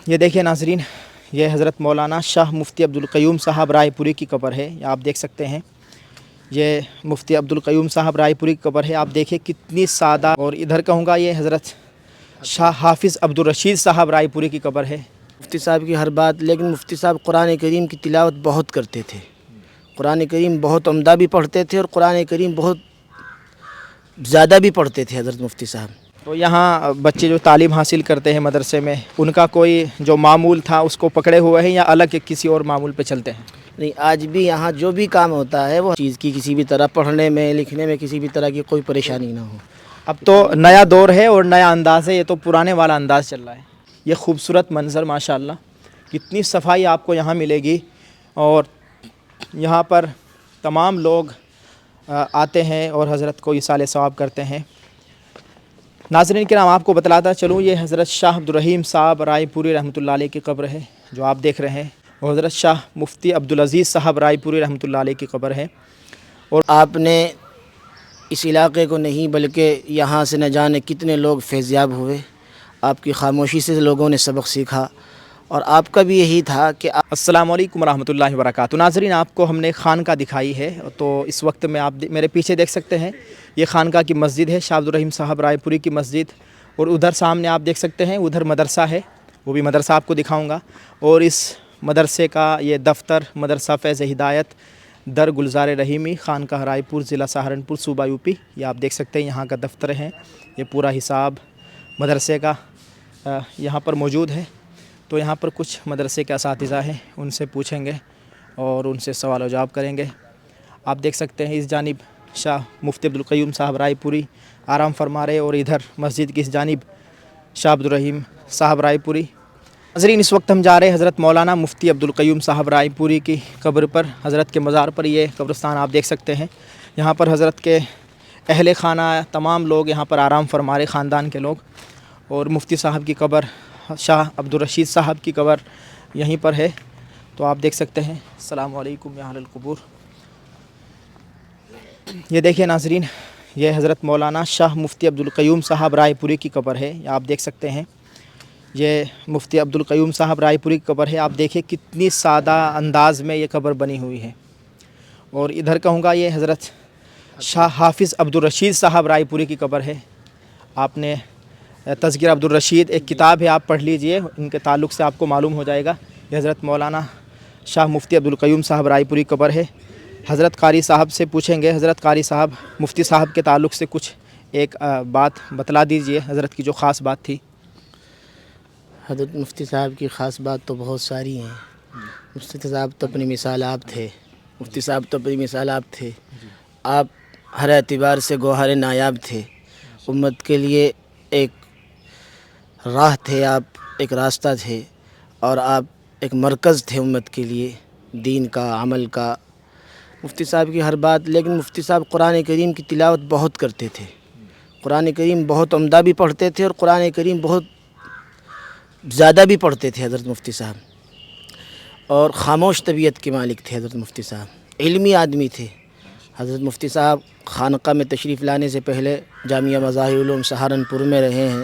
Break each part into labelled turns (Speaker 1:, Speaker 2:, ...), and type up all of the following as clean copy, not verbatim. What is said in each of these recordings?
Speaker 1: یہ دیکھیے ناظرین، یہ حضرت مولانا شاہ مفتی عبدالقیوم صاحب رائے پوری کی قبر ہے۔ یہ آپ دیکھ سکتے ہیں، یہ مفتی عبدالقیوم صاحب رائے پوری کی قبر ہے۔ آپ دیکھیں کتنی سادہ، اور ادھر کہوں گا یہ حضرت شاہ حافظ عبدالرشید صاحب رائے پوری کی قبر ہے۔
Speaker 2: مفتی صاحب کی ہر بات، لیکن مفتی صاحب قرآن کریم کی تلاوت بہت کرتے تھے۔ قرآن کریم بہت عمدہ بھی پڑھتے تھے، اور قرآن کریم بہت زیادہ بھی پڑھتے تھے حضرت مفتی صاحب۔
Speaker 1: تو یہاں بچے جو تعلیم حاصل کرتے ہیں مدرسے میں، ان کا کوئی جو معمول تھا اس کو پکڑے ہوئے ہیں یا الگ کسی اور معمول پہ چلتے ہیں؟
Speaker 2: نہیں، آج بھی یہاں جو بھی کام ہوتا ہے وہ چیز کی کسی بھی طرح پڑھنے میں لکھنے میں کسی بھی طرح کی کوئی پریشانی نہ ہو۔
Speaker 1: اب تو نیا دور ہے اور نیا انداز ہے، یہ تو پرانے والا انداز چل رہا ہے۔ یہ خوبصورت منظر ماشاءاللہ، کتنی صفائی آپ کو یہاں ملے گی، اور یہاں پر تمام لوگ آتے ہیں اور حضرت کو ایصال ثواب کرتے ہیں۔ ناظرین کرام، آپ کو بتلاتا چلوں، یہ حضرت شاہ عبدالرحیم صاحب رائے پوری رحمۃ اللہ علیہ کی قبر ہے جو آپ دیکھ رہے ہیں، اور حضرت شاہ مفتی عبدالعزیز صاحب رائے پوری رحمۃ اللہ علیہ کی قبر ہے۔
Speaker 2: اور آپ نے اس علاقے کو نہیں بلکہ یہاں سے نہ جانے کتنے لوگ فیضیاب ہوئے۔ آپ کی خاموشی سے لوگوں نے سبق سیکھا، اور آپ کا بھی یہی تھا کہ
Speaker 1: السلام علیکم ورحمۃ اللہ وبرکاتہ۔ ناظرین، آپ کو ہم نے خانقاہ دکھائی ہے، تو اس وقت میں آپ میرے پیچھے دیکھ سکتے ہیں، یہ خانقاہ کی مسجد ہے، شاہ عبدالرحیم صاحب رائے پوری کی مسجد، اور ادھر سامنے آپ دیکھ سکتے ہیں ادھر مدرسہ ہے، وہ بھی مدرسہ آپ کو دکھاؤں گا، اور اس مدرسے کا یہ دفتر مدرسہ فیض ہدایت در گلزار رحیمی، خانقاہ رائے پور، ضلع سہارنپور، صوبہ یو پی۔ یہ آپ دیکھ سکتے ہیں یہاں کا دفتر ہے، یہ پورا حساب مدرسے کا یہاں پر موجود ہے۔ تو یہاں پر کچھ مدرسے کے اساتذہ ہیں، ان سے پوچھیں گے اور ان سے سوال و جواب کریں گے۔ آپ دیکھ سکتے ہیں اس جانب شاہ مفتی عبدالقیوم صاحب رائے پوری آرام فرما رہے، اور ادھر مسجد کی اس جانب شاہ عبدالرحیم صاحب رائے پوری۔ ناظرین، اس وقت ہم جا رہے ہیں حضرت مولانا مفتی عبدالقیوم صاحب رائے پوری کی قبر پر، حضرت کے مزار پر۔ یہ قبرستان آپ دیکھ سکتے ہیں، یہاں پر حضرت کے اہل خانہ تمام لوگ یہاں پر آرام فرما رہے، خاندان کے لوگ، اور مفتی صاحب کی قبر، شاہ عبدالرشید صاحب کی قبر یہیں پر ہے، تو آپ دیکھ سکتے ہیں۔ السلام علیکم یا اہل القبور۔ یہ دیکھیے ناظرین، یہ حضرت مولانا شاہ مفتی عبدالقیوم صاحب رائے پوری کی قبر ہے، یہ آپ دیکھ سکتے ہیں، یہ مفتی عبدالقیوم صاحب رائے پوری کی قبر ہے۔ آپ دیکھیں کتنی سادہ انداز میں یہ قبر بنی ہوئی ہے، اور ادھر کہوں گا یہ حضرت شاہ حافظ عبدالرشید صاحب رائے پوری کی قبر ہے۔ آپ نے تذکرہ عبدالرشید ایک کتاب ہے، آپ پڑھ لیجئے، ان کے تعلق سے آپ کو معلوم ہو جائے گا۔ یہ حضرت مولانا شاہ مفتی عبدالقیوم صاحب رائے پوری قبر ہے۔ حضرت قاری صاحب سے پوچھیں گے، حضرت قاری صاحب مفتی صاحب کے تعلق سے کچھ ایک بات بتلا دیجئے، حضرت کی جو خاص بات تھی۔
Speaker 2: حضرت مفتی صاحب کی خاص بات تو بہت ساری ہیں۔ مفتی صاحب تو اپنی مثال آپ تھے، مفتی صاحب تو اپنی مثال آپ تھے۔ آپ ہر اعتبار سے گوہر نایاب تھے، امت کے لیے ایک راہ تھے، آپ ایک راستہ تھے، اور آپ ایک مرکز تھے امت کے لیے، دین کا، عمل کا۔ مفتی صاحب کی ہر بات، لیکن مفتی صاحب قرآن کریم کی تلاوت بہت کرتے تھے۔ قرآن کریم بہت عمدہ بھی پڑھتے تھے، اور قرآن کریم بہت زیادہ بھی پڑھتے تھے حضرت مفتی صاحب، اور خاموش طبیعت کے مالک تھے حضرت مفتی صاحب، علمی آدمی تھے۔ حضرت مفتی صاحب خانقاہ میں تشریف لانے سے پہلے جامعہ مظاہر علوم سہارنپور میں رہے ہیں،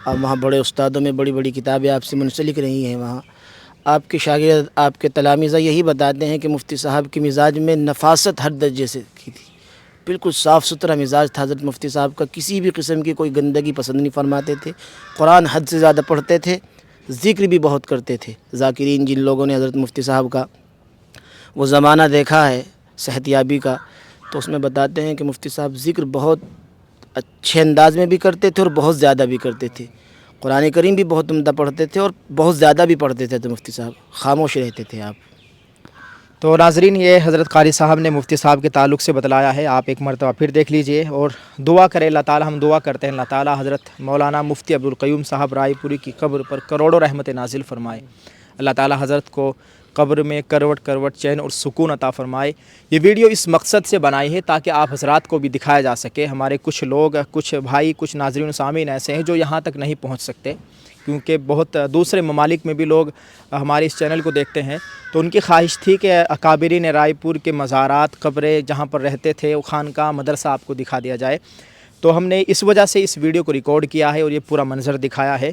Speaker 2: اور وہاں بڑے استادوں میں بڑی بڑی کتابیں آپ سے منسلک رہی ہیں۔ وہاں آپ کے شاگرد، آپ کے تلامذہ یہی بتاتے ہیں کہ مفتی صاحب کی مزاج میں نفاست ہر درجے سے کی تھی، بالکل صاف ستھرا مزاج تھا حضرت مفتی صاحب کا، کسی بھی قسم کی کوئی گندگی پسند نہیں فرماتے تھے۔ قرآن حد سے زیادہ پڑھتے تھے، ذکر بھی بہت کرتے تھے۔ ذاکرین جن لوگوں نے حضرت مفتی صاحب کا وہ زمانہ دیکھا ہے صحت یابی کا، تو اس میں بتاتے ہیں کہ مفتی صاحب ذکر بہت اچھے انداز میں بھی کرتے تھے، اور بہت زیادہ بھی کرتے تھے۔ قرآن کریم بھی بہت عمدہ پڑھتے تھے، اور بہت زیادہ بھی پڑھتے تھے۔ تو مفتی صاحب خاموش رہتے تھے آپ۔
Speaker 1: تو ناظرین، یہ حضرت قاری صاحب نے مفتی صاحب کے تعلق سے بتلایا ہے، آپ ایک مرتبہ پھر دیکھ لیجئے، اور دعا کریں اللہ تعالی، ہم دعا کرتے ہیں اللہ تعالی حضرت مولانا مفتی عبدالقیوم صاحب رائے پوری کی قبر پر کروڑوں رحمت نازل فرمائے۔ اللہ تعالی حضرت کو قبر میں کروٹ کروٹ چین اور سکون عطا فرمائے۔ یہ ویڈیو اس مقصد سے بنائی ہے تاکہ آپ حضرات کو بھی دکھایا جا سکے۔ ہمارے کچھ لوگ، کچھ بھائی، کچھ ناظرین و سامعین ایسے ہیں جو یہاں تک نہیں پہنچ سکتے، کیونکہ بہت دوسرے ممالک میں بھی لوگ ہمارے اس چینل کو دیکھتے ہیں، تو ان کی خواہش تھی کہ اکابرین رائے پور کے مزارات، قبریں جہاں پر رہتے تھے، وہ خانقاہ، مدرسہ آپ کو دکھا دیا جائے۔ تو ہم نے اس وجہ سے اس ویڈیو کو ریکارڈ کیا ہے اور یہ پورا منظر دکھایا ہے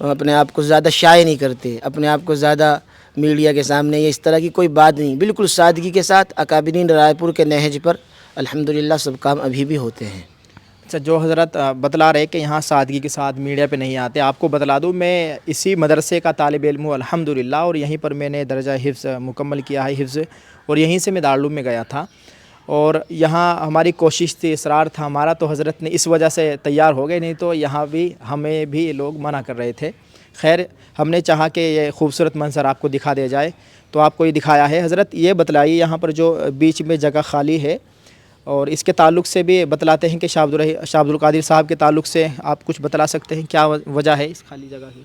Speaker 2: اپنے آپ کو زیادہ شائع نہیں کرتے، اپنے آپ کو زیادہ میڈیا کے سامنے یا اس طرح کی کوئی بات نہیں، بالکل سادگی کے ساتھ اکابرین رائے پور کے نہج پر الحمدللہ سب کام ابھی بھی ہوتے ہیں۔
Speaker 1: اچھا، جو حضرت بتلا رہے کہ یہاں سادگی کے ساتھ میڈیا پہ نہیں آتے، آپ کو بتلا دوں میں اسی مدرسے کا طالب علم ہوں الحمدللہ، اور یہیں پر میں نے درجہ حفظ مکمل کیا ہے حفظ، اور یہیں سے میں دارالعلوم میں گیا تھا، اور یہاں ہماری کوشش تھی، اصرار تھا ہمارا، تو حضرت نے اس وجہ سے تیار ہو گئے، نہیں تو یہاں بھی ہمیں بھی لوگ منع کر رہے تھے۔ خیر ہم نے چاہا کہ یہ خوبصورت منظر آپ کو دکھا دیا جائے، تو آپ کو یہ دکھایا ہے۔ حضرت یہ بتلائیے یہاں پر جو بیچ میں جگہ خالی ہے، اور اس کے تعلق سے بھی بتلاتے ہیں کہ شاہ عبد القادر صاحب کے تعلق سے آپ کچھ بتلا سکتے ہیں کیا وجہ ہے اس خالی جگہ کی؟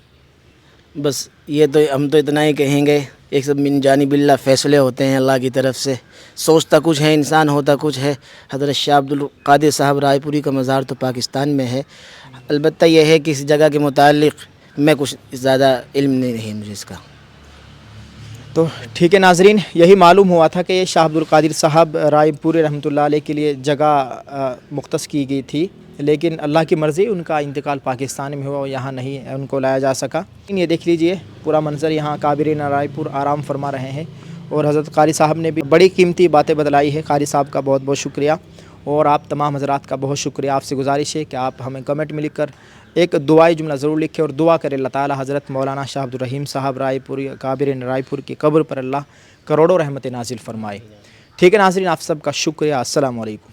Speaker 2: بس یہ تو ہم تو اتنا ہی کہیں گے، ایک سب من جانب اللہ فیصلے ہوتے ہیں اللہ کی طرف سے، سوچتا کچھ ہے انسان، ہوتا کچھ ہے۔ حضرت شاہ عبد القادر صاحب رائے پوری کا مزار تو پاکستان میں ہے، البتہ یہ ہے کہ اس جگہ کے متعلق میں کچھ زیادہ علم نہیں ہے مجھے اس کا۔
Speaker 1: تو ٹھیک ہے ناظرین، یہی معلوم ہوا تھا کہ شاہ عبد القادر صاحب رائے پوری رحمۃ اللہ علیہ کے لیے جگہ مختص کی گئی تھی، لیکن اللہ کی مرضی ان کا انتقال پاکستان میں ہوا اور یہاں نہیں ان کو لایا جا سکا۔ یہ دیکھ لیجئے پورا منظر، یہاں اکابرین رائے پور آرام فرما رہے ہیں، اور حضرت قاری صاحب نے بھی بڑی قیمتی باتیں بتلائی ہے۔ قاری صاحب کا بہت بہت شکریہ، اور آپ تمام حضرات کا بہت شکریہ۔ آپ سے گزارش ہے کہ آپ ہمیں کمنٹ میں لکھ کر ایک دعائی جملہ ضرور لکھیں، اور دعا کرے اللہ تعالی حضرت مولانا شاہ عبد الرحیم صاحب رائے پوری اکابرین رائے پور کی قبر پر اللہ کروڑوں رحمت نازل فرمائے۔ ٹھیک ہے ناظرین، آپ سب کا شکریہ، السلام علیکم۔